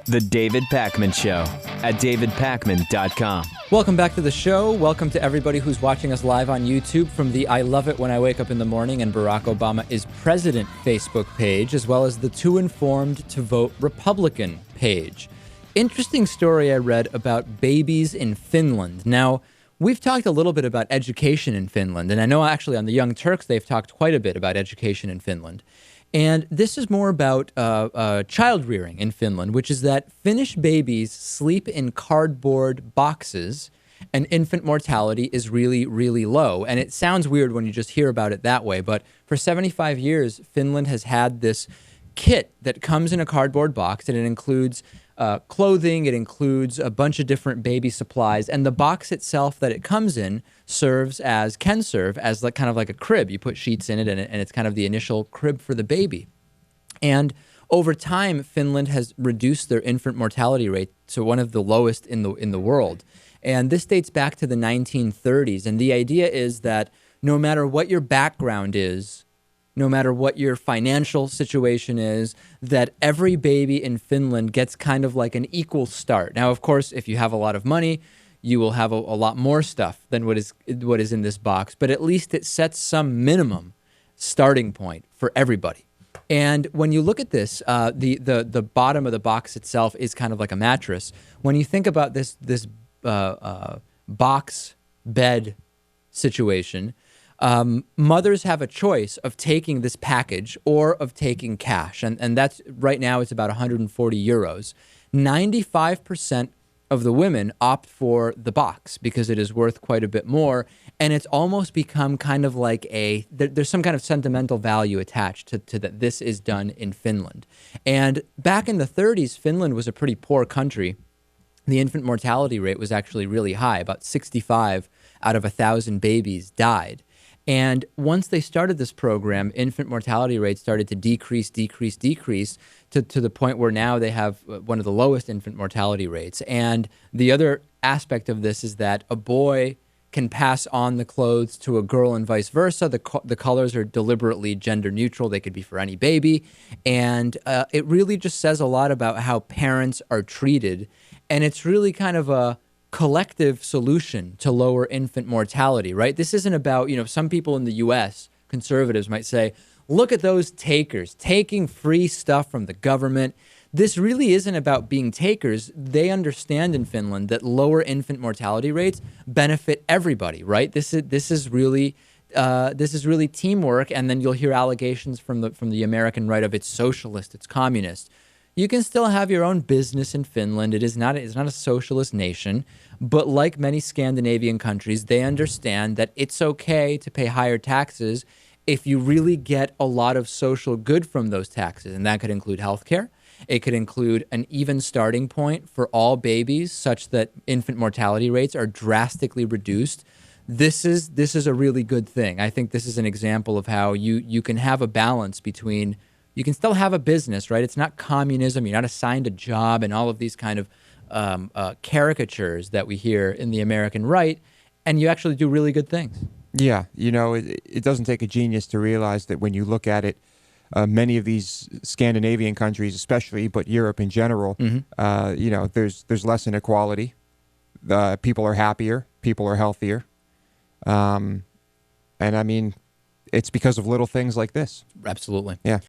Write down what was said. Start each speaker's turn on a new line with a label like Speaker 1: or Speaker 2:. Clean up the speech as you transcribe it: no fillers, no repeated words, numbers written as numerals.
Speaker 1: The David Pakman Show at davidpakman.com.
Speaker 2: Welcome back to the show. Welcome to everybody who's watching us live on YouTube from the I Love It When I Wake Up in the Morning and Barack Obama is President Facebook page, as well as the Too Informed to Vote Republican page. Interesting story I read about babies in Finland. Now, we've talked a little bit about education in Finland, and I know actually on the Young Turks they've talked quite a bit about education in Finland. And this is more about child rearing in Finland, which is that Finnish babies sleep in cardboard boxes and infant mortality is really, really low. And it sounds weird when you just hear about it that way, but for 75 years, Finland has had this kit that comes in a cardboard box, and it includes clothing, it includes a bunch of different baby supplies, and the box itself that it comes in can serve as like kind of like a crib. You put sheets in it, and it's kind of the initial crib for the baby. And over time, Finland has reduced their infant mortality rate to one of the lowest in the world. And this dates back to the 1930s. And the idea is that no matter what your background is, no matter what your financial situation is, that every baby in Finland gets kind of like an equal start. Now, of course, if you have a lot of money, you will have a lot more stuff than what is in this box, but at least it sets some minimum starting point for everybody. And when you look at this, the bottom of the box itself is kind of like a mattress. When you think about this box bed situation, mothers have a choice of taking this package or of taking cash. And that's right now it's about 140 euros. 95% of the women opt for the box because it is worth quite a bit more. And it's almost become kind of like there's some kind of sentimental value attached to that this is done in Finland. And back in the 30s, Finland was a pretty poor country. The infant mortality rate was actually really high. About 65 out of 1,000 babies died. And once they started this program, infant mortality rates started to decrease to the point where now they have one of the lowest infant mortality rates. And the other aspect of this is that a boy can pass on the clothes to a girl and vice versa. The colors are deliberately gender neutral. They could be for any baby. And it really just says a lot about how parents are treated. And it's really kind of a collective solution to lower infant mortality, right? This isn't about, some people in the U.S., conservatives might say, look at those takers taking free stuff from the government. This really isn't about being takers. They understand in Finland that lower infant mortality rates benefit everybody, right? This is really teamwork. And then you'll hear allegations from the American right of it's socialist, it's communist. You can still have your own business in Finland. It's not a socialist nation, but like many Scandinavian countries, they understand that it's okay to pay higher taxes if you really get a lot of social good from those taxes. And that could include healthcare. It could include an even starting point for all babies such that infant mortality rates are drastically reduced. This is a really good thing. I think this is an example of how you can have a balance between. You can still have a business, right? It's not communism. You're not assigned a job and all of these kind of caricatures that we hear in the American right, and you actually do really good things.
Speaker 3: Yeah, it doesn't take a genius to realize that when you look at it, many of these Scandinavian countries especially, but Europe in general, there's less inequality. People are happier. People are healthier. And I mean, it's because of little things like this.
Speaker 2: Absolutely.
Speaker 3: Yeah.